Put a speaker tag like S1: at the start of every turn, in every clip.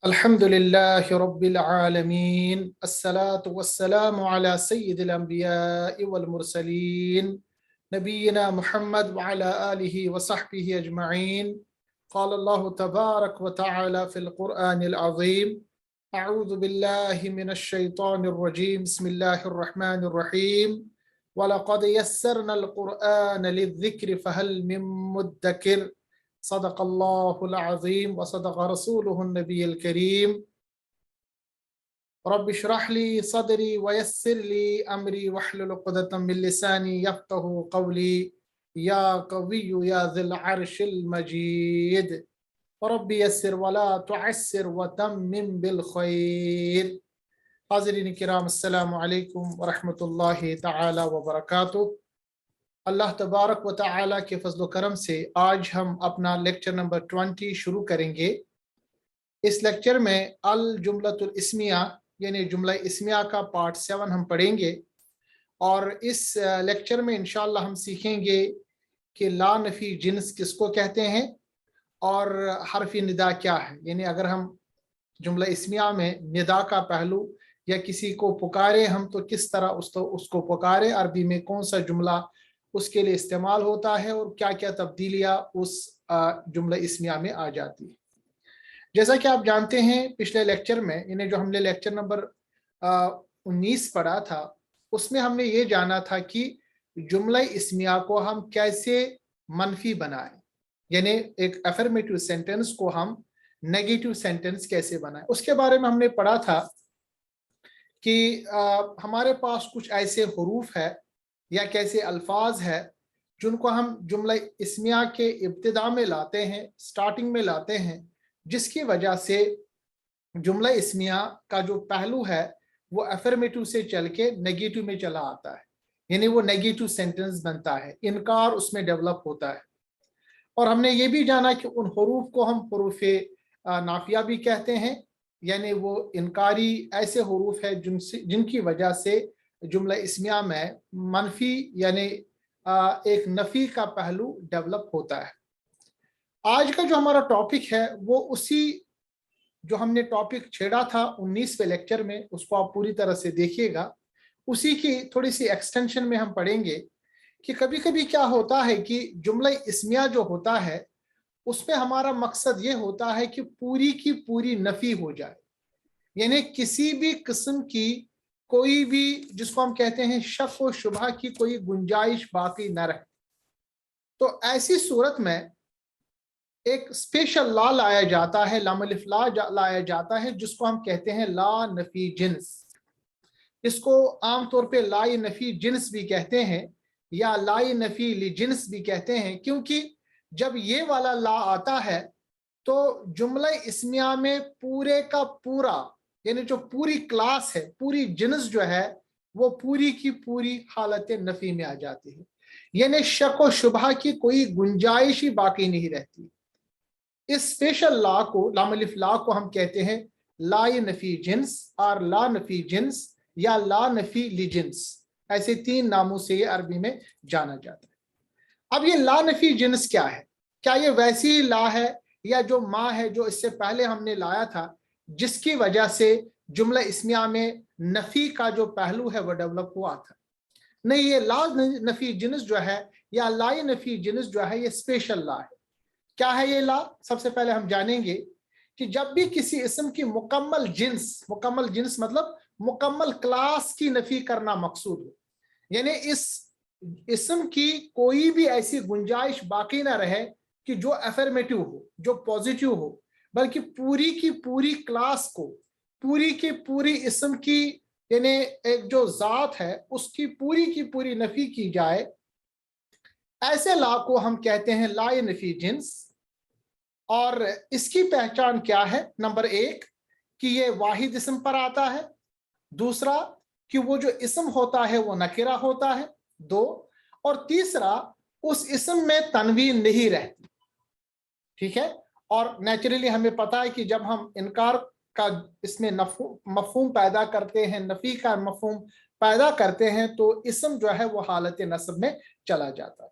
S1: الحمد لله رب العالمين الصلاة والسلام على سيد الأنبياء والمرسلين نبينا محمد وعلى آله وصحبه أجمعين. قال الله تبارك وتعالى في القرآن العظيم: أعوذ بالله من الشيطان الرجيم بسم الله الرحمن الرحيم ولقد يسرنا القرآن للذكر فهل من مدكر صدق الله العظيم وصدق رسوله النبي الكريم. رب اشرح لي صدري ويسر لي أمري واحلل عقدة من لساني يفقهوا قولي يا قوي يا ذي العرش المجيد رب يسر ولا تعسر وتمم بالخير. حاضرین کرام، السلام علیکم ورحمۃ تعالی وبرکاتہ. اللہ تبارک و تعالی کے فضل و کرم سے آج ہم اپنا لیکچر نمبر 20 شروع کریں گے. اس لیکچر میں الجملۃ الاسمیہ یعنی جملہ اسمیہ کا پارٹ 7 ہم پڑھیں گے، اور اس لیکچر میں انشاءاللہ ہم سیکھیں گے کہ لا نفی جنس کس کو کہتے ہیں اور حرف ندا کیا ہے. یعنی اگر ہم جملہ اسمیہ میں ندا کا پہلو یا کسی کو پکارے ہم تو کس طرح اس کو پکارے، عربی میں کون سا جملہ اس کے لیے استعمال ہوتا ہے اور کیا کیا تبدیلیاں اس جملہ اسمیہ میں آ جاتی ہے. جیسا کہ آپ جانتے ہیں پچھلے لیکچر میں یعنی جو ہم نے لیکچر نمبر 19 پڑھا تھا، اس میں ہم نے یہ جانا تھا کہ جملہ اسمیہ کو ہم کیسے منفی بنائیں، یعنی ایک افرمیٹو سینٹنس کو ہم نیگیٹو سینٹنس کیسے بنائیں. اس کے بارے میں ہم نے پڑھا تھا کہ ہمارے پاس کچھ ایسے حروف ہے یا کیسے الفاظ ہے جن کو ہم جملہ اسمیہ کے ابتدا میں لاتے ہیں، سٹارٹنگ میں لاتے ہیں، جس کی وجہ سے جملہ اسمیہ کا جو پہلو ہے وہ افرمیٹو سے چل کے نیگیٹو میں چلا آتا ہے، یعنی وہ نیگیٹو سینٹنس بنتا ہے، انکار اس میں ڈیولپ ہوتا ہے. اور ہم نے یہ بھی جانا کہ ان حروف کو ہم حروف نافیہ بھی کہتے ہیں، یعنی وہ انکاری ایسے حروف ہیں جن کی وجہ سے جملہ اسمیہ میں منفی یعنی ایک نفی کا پہلو ڈیولپ ہوتا ہے. آج کا جو ہمارا ٹاپک ہے وہ اسی جو ہم نے ٹاپک چھیڑا تھا 19ویں لیکچر میں، اس کو آپ پوری طرح سے دیکھیے گا. اسی کی تھوڑی سی ایکسٹینشن میں ہم پڑھیں گے کہ کبھی کبھی کیا ہوتا ہے کہ جملہ اسمیہ جو ہوتا ہے اس میں ہمارا مقصد یہ ہوتا ہے کہ پوری کی پوری نفی ہو جائے، یعنی کسی بھی قسم کی کوئی بھی جس کو ہم کہتے ہیں شک و شبہ کی کوئی گنجائش باقی نہ رہے. تو ایسی صورت میں ایک اسپیشل لا لایا جاتا ہے، لام الف لا لایا جاتا ہے، جس کو ہم کہتے ہیں لا نفی جنس. اس کو عام طور پہ لا نفی جنس بھی کہتے ہیں یا لا نفی لجنس بھی کہتے ہیں، کیونکہ جب یہ والا لا آتا ہے تو جملہ اسمیہ میں پورے کا پورا یعنی جو پوری کلاس ہے، پوری جنس جو ہے وہ پوری کی پوری حالت نفی میں آ جاتی ہے، یعنی شک و شبہ کی کوئی گنجائش ہی باقی نہیں رہتی. اس اسپیشل لا کو لام الف لا کو ہم کہتے ہیں لا نفی جنس اور لا نفی جنس یا لا نفی لجنس. ایسے 3 ناموں سے یہ عربی میں جانا جاتا ہے. اب یہ لا نفی جنس کیا ہے؟ کیا یہ ویسی لا ہے یا جو ما ہے جو اس سے پہلے ہم نے لایا تھا جس کی وجہ سے جملہ اسمیہ میں نفی کا جو پہلو ہے وہ ڈیولپ ہوا تھا؟ نہیں، یہ لا نفی جنس جو ہے یا لا نفی جنس جو ہے یہ اسپیشل لا ہے. کیا ہے یہ لا؟ سب سے پہلے ہم جانیں گے کہ جب بھی کسی اسم کی مکمل جنس مطلب مکمل کلاس کی نفی کرنا مقصود ہو، یعنی اس اسم کی کوئی بھی ایسی گنجائش باقی نہ رہے کہ جو افرمیٹو ہو، جو پوزیٹیو ہو، بلکہ پوری کی پوری کلاس کو، پوری کی پوری اسم کی یعنی ایک جو ذات ہے اس کی پوری نفی کی جائے، ایسے لا کو ہم کہتے ہیں لا نفی جنس. اور اس کی پہچان کیا ہے؟ نمبر 1 کہ یہ واحد اسم پر آتا ہے، دوسرا کہ وہ جو اسم ہوتا ہے وہ نکرہ ہوتا ہے، 2، اور تیسرا اس اسم میں تنوین نہیں رہتی. ٹھیک ہے؟ اور نیچرلی ہمیں پتا ہے کہ جب ہم انکار کا اس میں مفہوم پیدا کرتے ہیں، نفی کا مفہوم پیدا کرتے ہیں، تو اسم جو ہے وہ حالت نصب میں چلا جاتا ہے.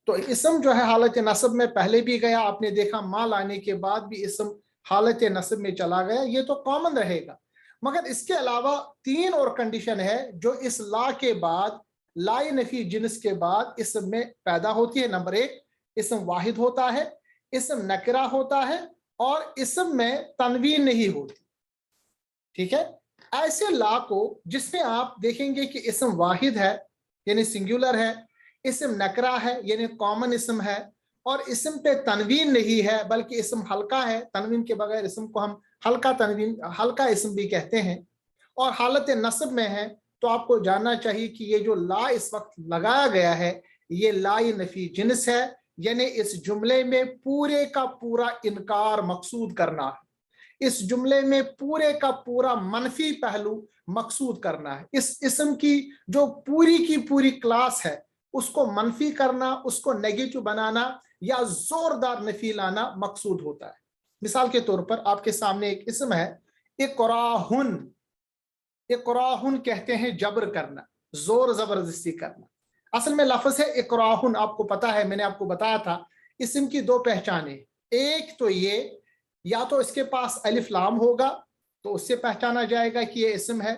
S1: تو اسم جو ہے حالت نصب میں پہلے بھی گیا، آپ نے دیکھا ما لانے کے بعد بھی اسم حالت نصب میں چلا گیا، یہ تو کامن رہے گا، مگر اس کے علاوہ 3 اور کنڈیشن ہے جو اس لا کے بعد، لا نفی جنس کے بعد اسم میں پیدا ہوتی ہے۔ نمبر 1، اسم واحد ہوتا ہے، اسم نکرہ ہوتا ہے، اور اسم میں تنوین نہیں ہوتی، ٹھیک ہے۔ ایسے لا کو جس میں آپ دیکھیں گے کہ اسم واحد ہے یعنی سنگولر ہے، اسم نکرہ ہے یعنی کامن اسم ہے، اور اسم پہ تنوین نہیں ہے بلکہ اسم ہلکا ہے، تنوین کے بغیر اسم کو ہم ہلکا اسم بھی کہتے ہیں، اور حالت نصب میں ہے، تو آپ کو جاننا چاہیے کہ یہ جو لا اس وقت لگایا گیا ہے یہ لا نفی جنس ہے، یعنی اس جملے میں پورے کا پورا انکار مقصود کرنا ہے، اس جملے میں پورے کا پورا منفی پہلو مقصود کرنا ہے، اس اسم کی جو پوری کی پوری کلاس ہے اس کو منفی کرنا، اس کو نیگیٹو بنانا یا زوردار نفی لانا مقصود ہوتا ہے۔ مثال کے طور پر آپ کے سامنے ایک اسم ہے اقراہن، اقراہن کہتے ہیں جبر کرنا، زور زبردستی کرنا، اصل میں لفظ ہے اقراہن، آپ کو پتا ہے، میں نے آپ کو بتایا تھا اسم کی 2 پہچانیں، ایک تو یہ یا تو اس کے پاس الف لام ہوگا تو اس سے پہچانا جائے گا کہ یہ اسم ہے،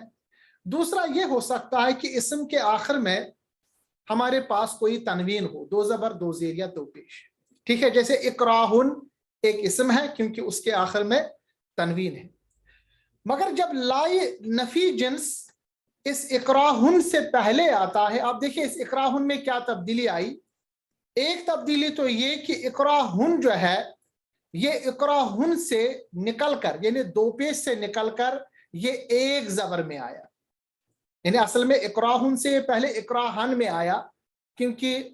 S1: دوسرا یہ ہو سکتا ہے کہ اسم کے آخر میں ہمارے پاس کوئی تنوین ہو، 2 زبر 2 زیر یا 2 پیش، ٹھیک ہے، جیسے اقراہن ایک اسم ہے کیونکہ اس کے آخر میں تنوین ہے۔ مگر جب لا نفی جنس اس اقراہن سے پہلے آتا ہے، آپ دیکھیں اس اقراہن میں کیا تبدیلی آئی، ایک تبدیلی تو یہ کہ اقراہن جو ہے یہ اقراہن سے نکل کر یعنی 2 پیش سے نکل کر یہ 1 زبر میں آیا، یعنی اصل میں اقراہن سے پہلے اقراہن میں آیا، کیونکہ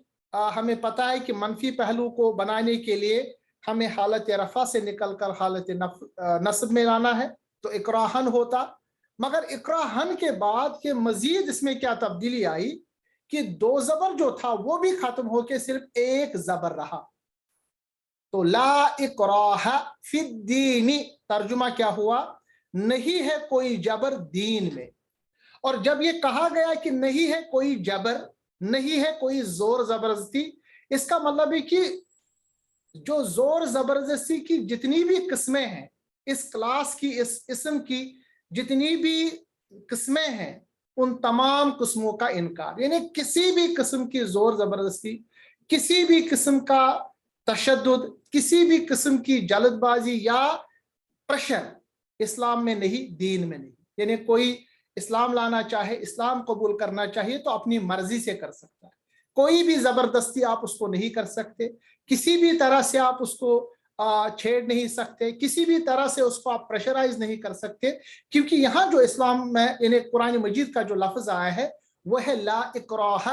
S1: ہمیں پتا ہے کہ منفی پہلو کو بنانے کے لیے ہمیں حالت رفع سے نکل کر حالت نصب میں لانا ہے، تو اقراہن ہوتا، مگر اقراہن کے بعد کہ مزید اس میں کیا تبدیلی آئی کہ 2 زبر جو تھا وہ بھی ختم ہو کے صرف 1 زبر رہا، تو لا اکراہ فی الدین، ترجمہ کیا ہوا، نہیں ہے کوئی جبر دین میں، اور جب یہ کہا گیا کہ نہیں ہے کوئی جبر، نہیں ہے کوئی زور زبردستی، اس کا مطلب ہے کہ جو زور زبردستی کی جتنی بھی قسمیں ہیں، اس کلاس کی، اس اسم کی جتنی بھی قسمیں ہیں، ان تمام قسموں کا انکار، یعنی کسی بھی قسم کی زور زبردستی، کسی بھی قسم کا تشدد، کسی بھی قسم کی جلد بازی یا پریشر اسلام میں نہیں، دین میں نہیں، یعنی کوئی اسلام لانا چاہے، اسلام قبول کرنا چاہیے تو اپنی مرضی سے کر سکتا ہے، کوئی بھی زبردستی آپ اس کو نہیں کر سکتے، کسی بھی طرح سے آپ اس کو چھیڑ نہیں سکتے، کسی بھی طرح سے اس کو آپ پریشرائز نہیں کر سکتے، کیونکہ یہاں جو اسلام میں یعنی قرآن مجید کا جو لفظ آیا ہے وہ ہے لا اکراہ،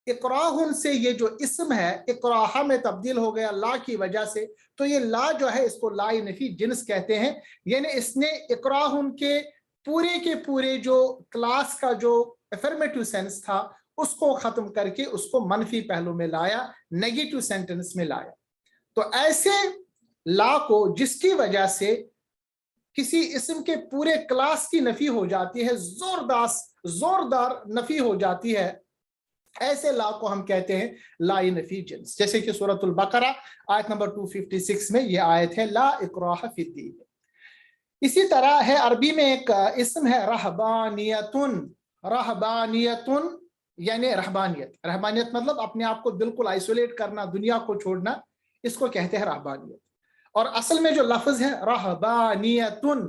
S1: اکراہن سے یہ جو اسم ہے اکراہ میں تبدیل ہو گیا لا کی وجہ سے، تو یہ لا جو ہے اس کو لا نفی جنس کہتے ہیں، یعنی اس نے اکراہن کے پورے جو کلاس کا جو افرمیٹو سینس تھا اس کو ختم کر کے اس کو منفی پہلو میں لایا، نیگیٹو سینٹنس میں لایا۔ تو ایسے لا کو جس کی وجہ سے کسی اسم کے پورے کلاس کی نفی ہو جاتی ہے، زوردار نفی ہو جاتی ہے، ایسے لا کو ہم کہتے ہیں لا نفی جنس، جیسے کہ سورۃ البقرہ آیت نمبر 256 میں یہ آیت ہے لا اکراہ فی الدین۔ اسی طرح ہے عربی میں ایک اسم ہے رہبانیتن، رہبانیتن یعنی رہبانیت مطلب اپنے آپ کو بالکل آئسولیٹ کرنا، دنیا کو چھوڑنا، اس کو کہتے ہیں رہبانیت، اور اصل میں جو لفظ ہے رہبانیتن،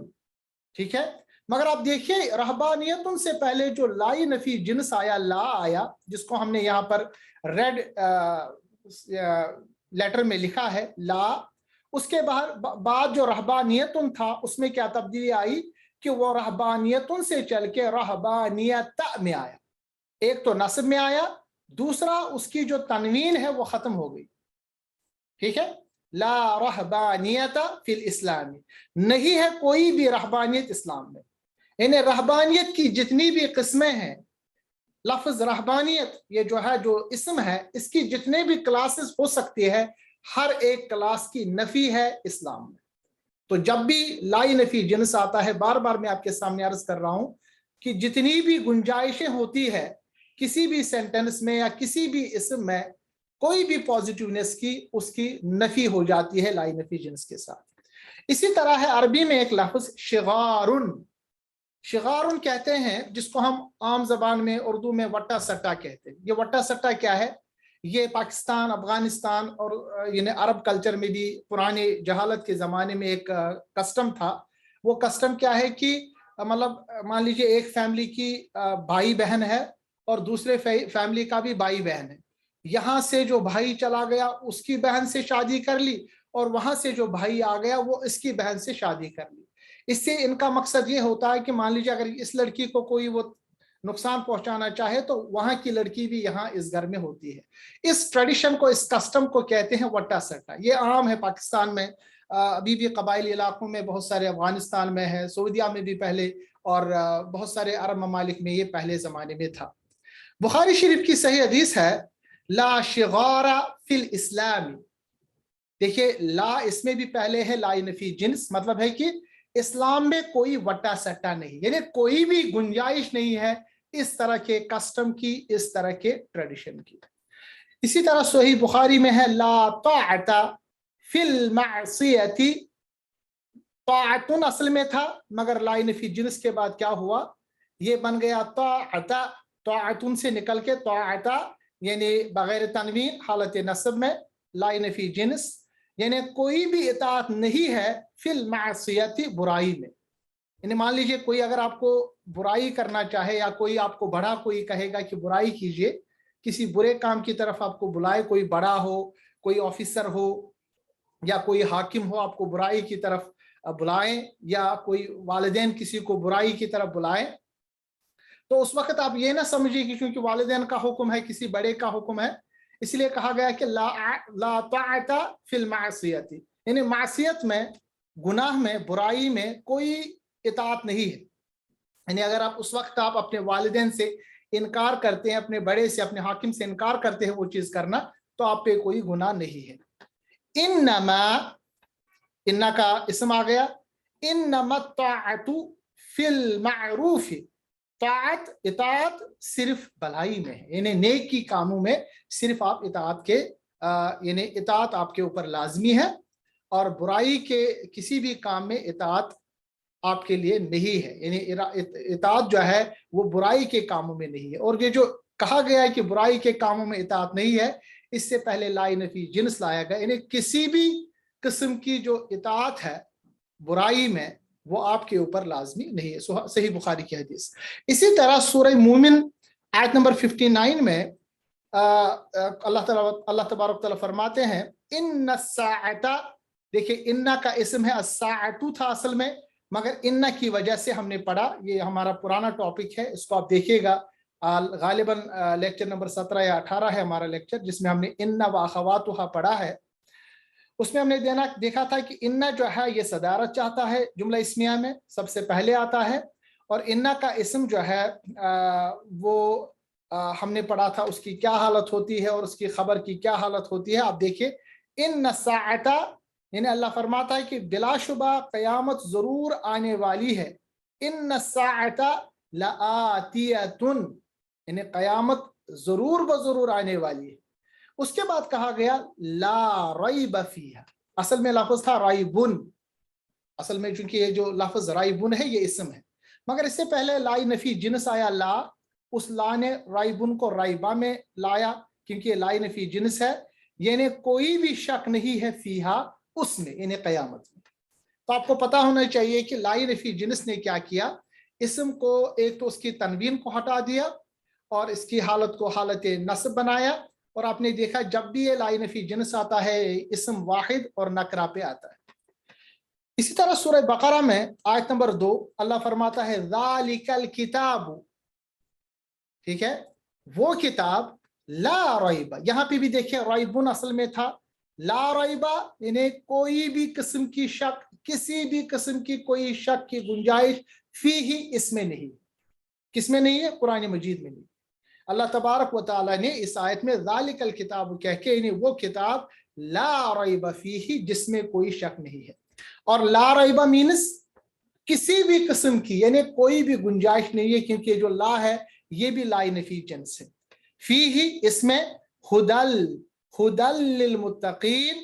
S1: ٹھیک ہے، مگر آپ دیکھیں رہبانیتن سے پہلے جو لا نفی جنس آیا، لا آیا، جس کو ہم نے یہاں پر ریڈ لیٹر میں لکھا ہے لا، اس کے بعد جو رہبانیتن تھا اس میں کیا تبدیلی آئی کہ وہ رہبانیتن سے چل کے رہبانیت میں آیا، ایک تو نصب میں آیا، دوسرا اس کی جو تنوین ہے وہ ختم ہو گئی، ٹھیک ہے، لا رہبانیت فی الاسلام، نہیں ہے کوئی بھی رہبانیت اسلام میں، یعنی رہبانیت کی جتنی بھی قسمیں ہیں، لفظ رہبانیت یہ جو ہے جو اسم ہے اس کی جتنے بھی کلاسز ہو سکتی ہے، ہر ایک کلاس کی نفی ہے اسلام میں۔ تو جب بھی لا نفی جنس آتا ہے، بار بار میں آپ کے سامنے عرض کر رہا ہوں کہ جتنی بھی گنجائشیں ہوتی ہے کسی بھی سینٹنس میں یا کسی بھی اسم میں، کوئی بھی پازیٹیونیس کی اس کی نفی ہو جاتی ہے لا نفی جنس کے ساتھ۔ اسی طرح ہے عربی میں ایک لفظ شغارن، شغارن کہتے ہیں جس کو ہم عام زبان میں اردو میں وٹا سٹا کہتے ہیں۔ یہ وٹا سٹا کیا ہے؟ یہ پاکستان، افغانستان اور یعنی عرب کلچر میں بھی پرانے جہالت کے زمانے میں ایک کسٹم تھا۔ وہ کسٹم کیا ہے کہ مطلب مان لیجیے ایک فیملی کی بھائی بہن ہے اور دوسرے فیملی کا بھی بھائی بہن ہے، یہاں سے جو بھائی چلا گیا اس کی بہن سے شادی کر لی، اور وہاں سے جو بھائی آ گیا وہ اس کی بہن سے شادی کر لی۔ اس سے ان کا مقصد یہ ہوتا ہے کہ مان لیجیے اگر اس لڑکی کو کوئی وہ نقصان پہنچانا چاہے تو وہاں کی لڑکی بھی یہاں اس گھر میں ہوتی ہے۔ اس ٹریڈیشن کو، اس کسٹم کو کہتے ہیں وٹا سٹا۔ یہ عام ہے پاکستان میں، ابھی بھی قبائلی علاقوں میں بہت سارے، افغانستان میں ہے، سعودیہ میں بھی پہلے، اور بہت سارے عرب ممالک میں یہ پہلے زمانے میں تھا۔ بخاری شریف کی صحیح حدیث ہے لا شغار فی الاسلام۔ دیکھیے لا اس میں بھی پہلے ہے لا نفی جنس، مطلب ہے کہ اسلام میں کوئی وٹا سٹا نہیں، یعنی کوئی بھی گنجائش نہیں ہے اس طرح کے کسٹم کی، اس طرح کے ٹریڈیشن کی۔ اسی طرح صحیح بخاری میں ہے لا طاعت فی المعصیت، طاعتن اصل میں تھا مگر لا نفی جنس کے بعد کیا ہوا، یہ بن گیا طاعت، طاعتن سے نکل کے طاعت، یعنی بغیر تنوین حالت نصب میں لا نفی جنس، یعنی کوئی بھی اطاعت نہیں ہے فی المعصیت، برائی میں۔ یعنی مان لیجئے کوئی اگر آپ کو برائی کرنا چاہے یا کوئی آپ کو بڑا کوئی کہے گا کہ برائی کیجئے، کسی برے کام کی طرف آپ کو بلائے، کوئی بڑا ہو، کوئی آفیسر ہو یا کوئی حاکم ہو آپ کو برائی کی طرف بلائیں، یا کوئی والدین کسی کو برائی کی طرف بلائیں، تو اس وقت آپ یہ نہ سمجھیے کہ کیونکہ والدین کا حکم ہے، کسی بڑے کا حکم ہے، اس لیے کہا گیا کہ لا طاعت فی المعصیت، یعنی معصیت میں، گناہ میں، برائی میں کوئی اطاعت نہیں ہے۔ یعنی اگر آپ اس وقت آپ اپنے والدین سے انکار کرتے ہیں، اپنے بڑے سے، اپنے حاکم سے انکار کرتے ہیں وہ چیز کرنا، تو آپ پہ کوئی گناہ نہیں ہے۔ انما، انہ کا اسم آ گیا، انما الطاعت فی المعروف، طاعت، اطاعت صرف بھلائی میں ہے، یعنی نیک کی کاموں میں صرف آپ اطاعت کے یعنی اطاعت آپ کے اوپر لازمی ہے، اور برائی کے کسی بھی کام میں اطاعت آپ کے لیے نہیں ہے، یعنی اطاعت جو ہے وہ برائی کے کاموں میں نہیں ہے۔ اور یہ جو کہا گیا ہے کہ برائی کے کاموں میں اطاعت نہیں ہے، اس سے پہلے لا نفی جنس لایا گیا، یعنی کسی بھی قسم کی جو اطاعت ہے برائی میں وہ آپ کے اوپر لازمی نہیں ہے۔ صحیح بخاری کی حدیث۔ اسی طرح سورہ مومن آیت نمبر 59 میں اللہ تبارک تعالیٰ فرماتے ہیں ان الساعۃ، دیکھیں ان کا اسم ہے، الساعۃ تھا اصل میں، مگر ان کی وجہ سے ہم نے پڑھا، یہ ہمارا پرانا ٹاپک ہے، اس کو آپ دیکھیے گا، غالباً لیکچر نمبر 17 یا 18 ہے ہمارا لیکچر، جس میں ہم نے ان و اخواتھا پڑھا ہے۔ اس میں ہم نے دیکھا تھا کہ ان جو ہے یہ صدارت چاہتا ہے جملہ اسمیہ میں، سب سے پہلے آتا ہے، اور ان کا اسم جو ہے وہ ہم نے پڑھا تھا اس کی کیا حالت ہوتی ہے اور اس کی خبر کی کیا حالت ہوتی ہے۔ آپ دیکھیں ان الساعۃ، یعنی اللہ فرماتا ہے کہ بلا شبہ قیامت ضرور آنے والی ہے، ان الساعۃ لآتیۃ، یعنی قیامت ضرور بضرور آنے والی ہے۔ اس کے بعد کہا گیا لا ریب فیہا، اصل میں لفظ تھا رائبن، اصل میں چونکہ یہ جو لفظ رائبن ہے یہ اسم ہے، مگر اس سے پہلے لا نفی جنس آیا لا، اس لا نے رائبن کو رائبہ میں لایا کیونکہ یہ لا نفی جنس ہے، یعنی کوئی بھی شک نہیں ہے فیہا، اس میں، یعنی قیامت میں۔ تو آپ کو پتا ہونا چاہیے کہ لا نفی جنس نے کیا کیا، اسم کو ایک تو اس کی تنوین کو ہٹا دیا اور اس کی حالت کو حالت نصب بنایا، اور آپ نے دیکھا جب بھی یہ لا نفی جنس آتا ہے اسم واحد اور نکرہ پہ آتا ہے۔ اسی طرح سورہ بقرہ میں آیت نمبر 2 اللہ فرماتا ہے ذالک الکتاب، ٹھیک ہے، وہ کتاب لا ریب، یہاں پہ بھی دیکھیں ریبن اصل میں تھا، لا ریبہ یعنی کوئی بھی قسم کی شک، کسی بھی قسم کی کوئی شک کی گنجائش فی ہی اس میں نہیں، کس میں نہیں ہے؟ قرآن مجید میں نہیں۔ اللہ تبارک و تعالیٰ نے اس آیت میں ذالک الکتاب کہہ کے، یعنی وہ کتاب لا ریب فیہ، جس میں کوئی شک نہیں ہے، اور لا ریب مینس کسی بھی قسم کی، یعنی کوئی بھی گنجائش نہیں ہے، کیونکہ جو لا ہے یہ بھی لا نفی جنس ہے، فیہ اس میں ہدل للمتقین،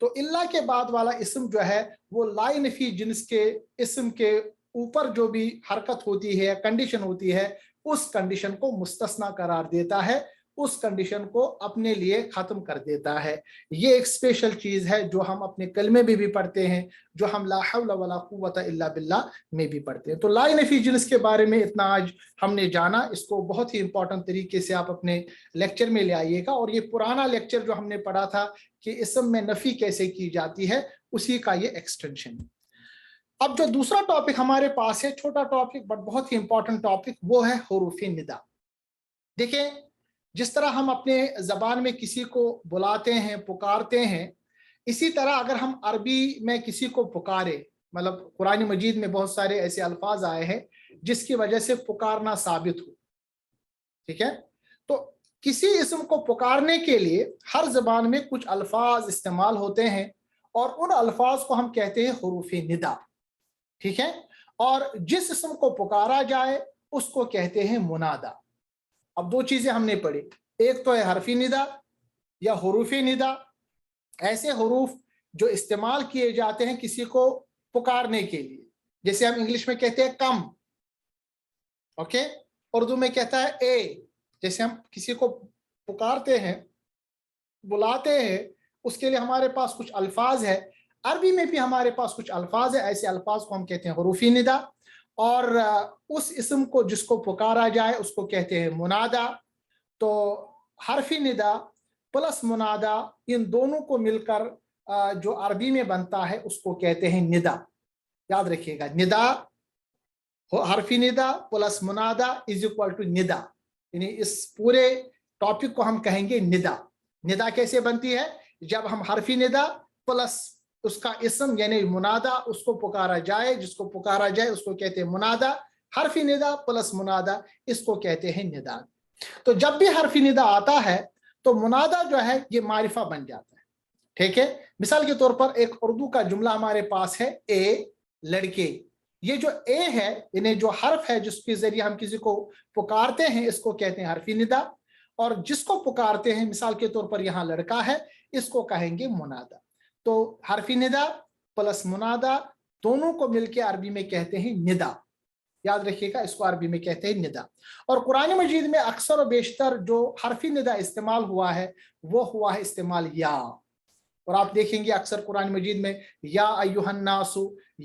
S1: تو اللہ کے بعد والا اسم جو ہے وہ لا نفی جنس کے اسم کے اوپر جو بھی حرکت ہوتی ہے، کنڈیشن ہوتی ہے، اس کنڈیشن کو مستثنا قرار دیتا ہے، اس کنڈیشن کو اپنے لیے ختم کر دیتا ہے۔ یہ ایک اسپیشل چیز ہے جو ہم اپنے کلمے میں بھی پڑھتے ہیں، جو ہم لا حول ولا قوت الا باللہ میں بھی پڑھتے ہیں۔ تو لا نفی جنس کے بارے میں اتنا آج ہم نے جانا، اس کو بہت ہی امپورٹنٹ طریقے سے آپ اپنے لیکچر میں لے آئیے گا، اور یہ پرانا لیکچر جو ہم نے پڑھا تھا کہ اسم میں نفی کیسے کی جاتی ہے، اسی کا یہ ایکسٹینشن ہے۔ اب جو دوسرا ٹاپک ہمارے پاس ہے، چھوٹا ٹاپک بٹ بہت ہی امپورٹنٹ ٹاپک، وہ ہے حروف ندا۔ دیکھیں، جس طرح ہم اپنے زبان میں کسی کو بلاتے ہیں، پکارتے ہیں، اسی طرح اگر ہم عربی میں کسی کو پکارے، مطلب قرآن مجید میں بہت سارے ایسے الفاظ آئے ہیں جس کی وجہ سے پکارنا ثابت ہو، ٹھیک ہے؟ تو کسی اسم کو پکارنے کے لیے ہر زبان میں کچھ الفاظ استعمال ہوتے ہیں، اور ان الفاظ کو ہم کہتے ہیں حروف ندا، ٹھیک ہے؟ اور جس اسم کو پکارا جائے اس کو کہتے ہیں منادا۔ اب دو چیزیں ہم نے پڑھی، ایک تو ہے حرفی ندا یا حروف ندا، ایسے حروف جو استعمال کیے جاتے ہیں کسی کو پکارنے کے لیے، جیسے ہم انگلش میں کہتے ہیں کم، اوکے، اردو میں کہتا ہے اے، جیسے ہم کسی کو پکارتے ہیں، بلاتے ہیں، اس کے لیے ہمارے پاس کچھ الفاظ ہے۔ عربی میں بھی ہمارے پاس کچھ الفاظ ہے، ایسے الفاظ کو ہم کہتے ہیں حروف ندا، اور اس اسم کو جس کو پکارا جائے اس کو کہتے ہیں منادا۔ تو حرفی ندا پلس منادا، ان دونوں کو مل کر جو عربی میں بنتا ہے اس کو کہتے ہیں ندا۔ یاد رکھیے گا، ندا، حرفی ندا پلس منادا از اکول ٹو ندا، یعنی اس پورے ٹاپک کو ہم کہیں گے ندا۔ ندا کیسے بنتی ہے؟ جب ہم حرفی ندا پلس اس کا اسم یعنی منادا، اس کو پکارا جائے، جس کو پکارا جائے اس کو کہتے ہیں منادا۔ حرفی ندا پلس منادا، اس کو کہتے ہیں ندا۔ تو جب بھی حرفی ندا آتا ہے تو منادا جو ہے یہ معرفہ بن جاتا ہے، ٹھیک ہے؟ مثال کے طور پر ایک اردو کا جملہ ہمارے پاس ہے، اے لڑکے۔ یہ جو اے ہے، یعنی جو حرف ہے جس کے ذریعے ہم کسی کو پکارتے ہیں، اس کو کہتے ہیں حرفی ندا، اور جس کو پکارتے ہیں، مثال کے طور پر یہاں لڑکا ہے، اس کو کہیں گے منادا۔ تو حرفی ندا پلس منادا دونوں کو مل کے عربی میں کہتے ہیں ندا۔ یاد رکھیے گا، اس کو عربی میں کہتے ہیں ندا۔ اور قرآن مجید میں اکثر و بیشتر جو حرفی ندا استعمال ہوا ہے وہ ہوا ہے استعمال یا، اور آپ دیکھیں گے اکثر قرآن مجید میں یا ایھا الناس،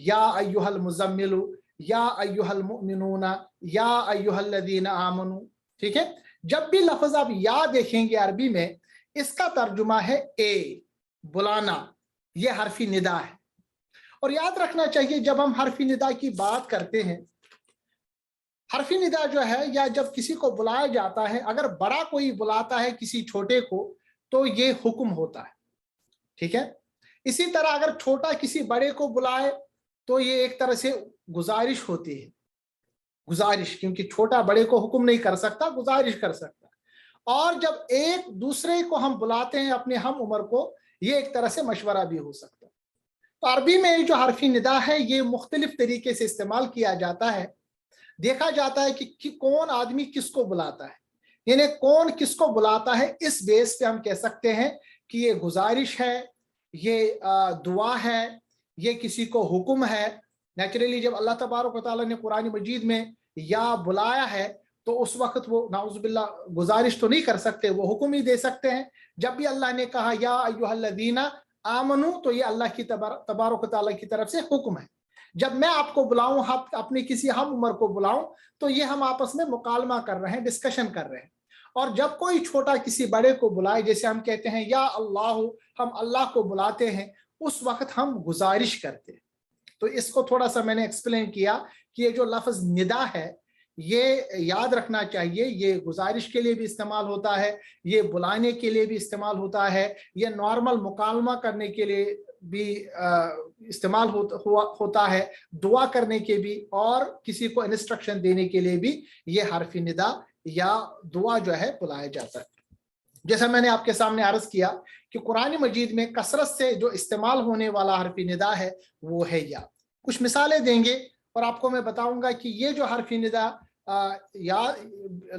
S1: یا ایھا المزمل، یا ایھا المؤمنون، یا ایھا الذین آمنوا، ٹھیک ہے؟ جب بھی لفظ آپ یا دیکھیں گے عربی میں، اس کا ترجمہ ہے اے، بلانا، یہ حرفی ندا ہے۔ اور یاد رکھنا چاہیے جب ہم حرفی ندا کی بات کرتے ہیں، حرفی ندا جو ہے یا جب کسی کو بلایا جاتا ہے، اگر بڑا کوئی بلاتا ہے کسی چھوٹے کو تو یہ حکم ہوتا ہے، ٹھیک ہے؟ اسی طرح اگر چھوٹا کسی بڑے کو بلائے تو یہ ایک طرح سے گزارش ہوتی ہے، گزارش، کیونکہ چھوٹا بڑے کو حکم نہیں کر سکتا، گزارش کر سکتا۔ اور جب ایک دوسرے کو ہم بلاتے ہیں اپنے ہم عمر کو، یہ ایک طرح سے مشورہ بھی ہو سکتا ہے۔ تو عربی میں جو حرفی ندا ہے یہ مختلف طریقے سے استعمال کیا جاتا ہے۔ دیکھا جاتا ہے کہ کون آدمی کس کو بلاتا ہے، یعنی کون کس کو بلاتا ہے، اس بیس پہ ہم کہہ سکتے ہیں کہ یہ گزارش ہے، یہ دعا ہے، یہ کسی کو حکم ہے۔ نیچرلی جب اللہ تبارک و تعالیٰ نے قرآن مجید میں یا بلایا ہے تو اس وقت وہ نعوذ باللہ گزارش تو نہیں کر سکتے، وہ حکم ہی دے سکتے ہیں۔ جب بھی اللہ نے کہا یا ایھا الذین آمنوا، تو یہ اللہ کی تبارک و تعالیٰ کی طرف سے حکم ہے۔ جب میں آپ کو بلاؤں، اپنے کسی ہم عمر کو بلاؤں، تو یہ ہم آپس میں مکالمہ کر رہے ہیں، ڈسکشن کر رہے ہیں۔ اور جب کوئی چھوٹا کسی بڑے کو بلائے، جیسے ہم کہتے ہیں یا اللہ، ہم اللہ کو بلاتے ہیں، اس وقت ہم گزارش کرتے ہیں۔ تو اس کو تھوڑا سا میں نے ایکسپلین کیا کہ یہ جو لفظ ندا ہے یہ یاد رکھنا چاہیے، یہ گزارش کے لیے بھی استعمال ہوتا ہے، یہ بلانے کے لیے بھی استعمال ہوتا ہے، یہ نارمل مکالمہ کرنے کے لیے بھی استعمال ہوتا ہے، دعا کرنے کے بھی، اور کسی کو انسٹرکشن دینے کے لیے بھی یہ حرف ندا یا دعا جو ہے بلایا جاتا ہے۔ جیسا میں نے آپ کے سامنے عرض کیا کہ قرآن مجید میں کثرت سے جو استعمال ہونے والا حرف ندا ہے وہ ہے یا۔ کچھ مثالیں دیں گے اور آپ کو میں بتاؤں گا کہ یہ جو حرف ندا یا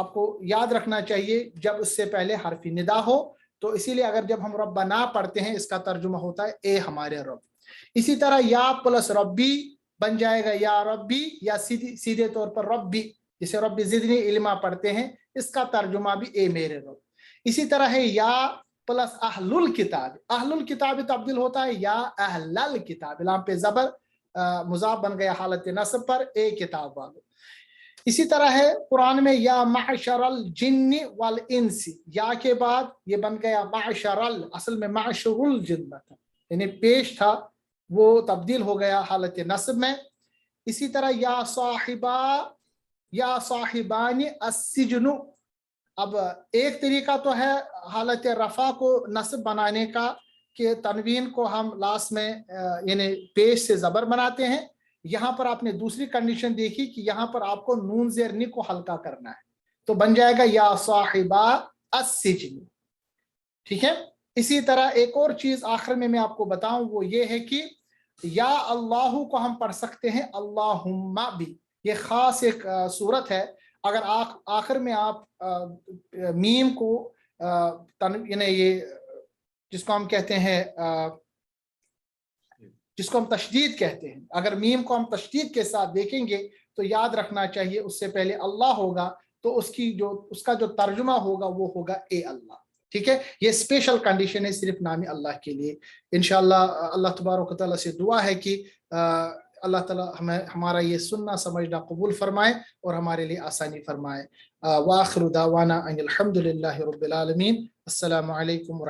S1: آپ کو یاد رکھنا چاہیے جب اس سے پہلے حرف ندا ہو، تو اسی لیے اگر جب ہم ربنا پڑھتے ہیں اس کا ترجمہ ہوتا ہے اے ہمارے رب۔ اسی طرح یا پلس ربی بن جائے گا یا ربی، یا سیدھے طور پر ربی، جسے ربی زدنی علما پڑھتے ہیں، اس کا ترجمہ بھی اے میرے رب۔ اسی طرح ہے یا پلس اہل الکتاب، اہل الکتاب تبدیل ہوتا ہے یا اہل الکتاب، لام پہ زبر مضاف بن گیا حالت نصب پر، اے کتاب والو۔ اسی طرح ہے قرآن میں یا معشر الجن والانس، یا کے بعد یہ بن گیا معشر اصل میں معشر الجن تھا، یعنی پیش تھا، وہ تبدیل ہو گیا حالت نصب میں۔ اسی طرح یا صاحبہ یا صاحبان السجن، اب ایک طریقہ تو ہے حالت رفع کو نصب بنانے کا کہ تنوین کو ہم لاسٹ میں یعنی پیش سے زبر بناتے ہیں، یہاں پر آپ نے دوسری کنڈیشن دیکھی کہ یہاں پر آپ کو نون زیر نی کو ہلکا کرنا ہے، تو بن جائے گا یا صاحبہ السجن، ٹھیک ہے۔ اسی طرح ایک اور چیز آخر میں آپ کو بتاؤں، وہ یہ ہے کہ یا اللہ کو ہم پڑھ سکتے ہیں اللہم بھی، یہ خاص ایک صورت ہے، اگر آخر میں آپ میم کو یعنی یہ جس کو ہم کہتے ہیں جس کو ہم تشدید کہتے ہیں، اگر میم کو ہم تشدید کے ساتھ دیکھیں گے تو یاد رکھنا چاہیے اس سے پہلے اللہ ہوگا، تو اس کا جو ترجمہ ہوگا وہ ہوگا اے اللہ، ٹھیک ہے۔ یہ اسپیشل کنڈیشن ہے صرف نام اللہ کے لیے۔ انشاءاللہ اللہ تبارک و تعالیٰ سے دعا ہے کہ اللہ تعالیٰ ہمارا یہ سننا سمجھنا قبول فرمائے اور ہمارے لیے آسانی فرمائے۔ وآخر دعوانا ان الحمد للہ رب العالمین۔ السلام علیکم ورحمۃ اللہ۔